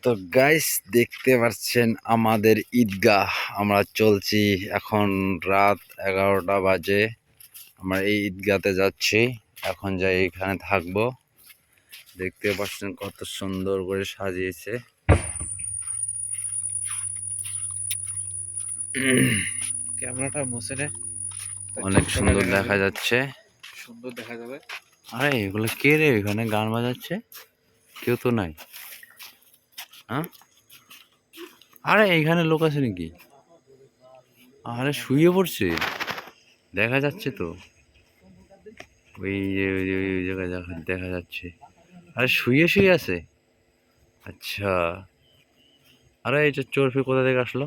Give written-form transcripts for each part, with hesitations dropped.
তো গাইস দেখতে পাচ্ছেন আমাদের ঈদগাহ। আমরা চলছি, এখন রাত 11টা বাজে। আমরা এই ঈদগাতে যাচ্ছি, এখন যাই এখানে থাকবো। দেখতে পাচ্ছেন কত সুন্দর করে সাজিয়েছে। ক্যামেরাটা মুছে নে, অনেক সুন্দর দেখা যাচ্ছে। সুন্দর দেখা যাবে। আরে এগুলো কে রে, এখানে গান বাজাচ্ছে? কেউ তো নাই। হ্যাঁ, আরে এখানে লোক আছে নাকি? আরে শুয়ে পড়ছে, দেখা যাচ্ছে তো। ওই যে ওই জায়গায় দেখা যাচ্ছে। আরে শুয়ে শুয়ে আছে। আচ্ছা, আরে এই যে চোরফি কোথা থেকে আসলো?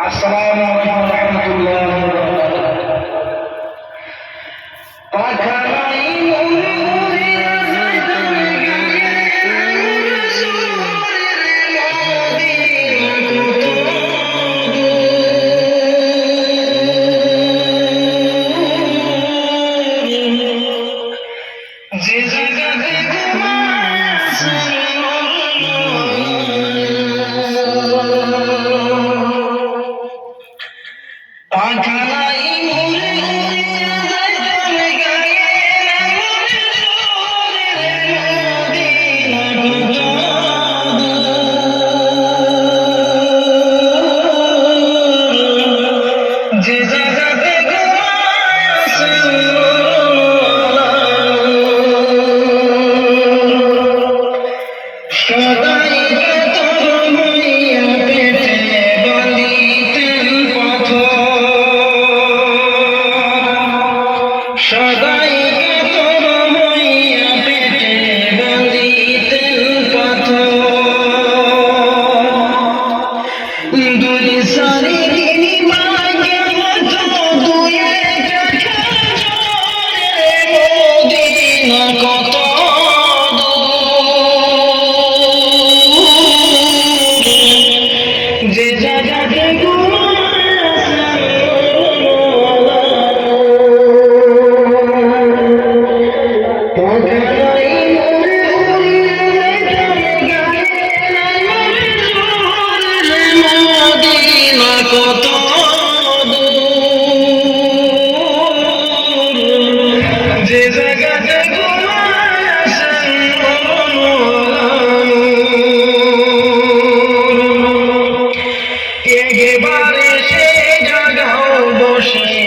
আসসালামু আলাইকুম ওয়া রাহমাতুল্লাহ। যে জায়গাতে যে জায়গাতে সদাইকে তোর হইয়া পেটে বাঁধিতেন পাথর, সদাইকে তোর হইয়া পেটে বাঁধিতেন পাথর। দুই সারি মাকে মতো দুই মদিনা কত যে জায়গাতে কত যে জায়গাতে একেবারে সে জায়গাও বসে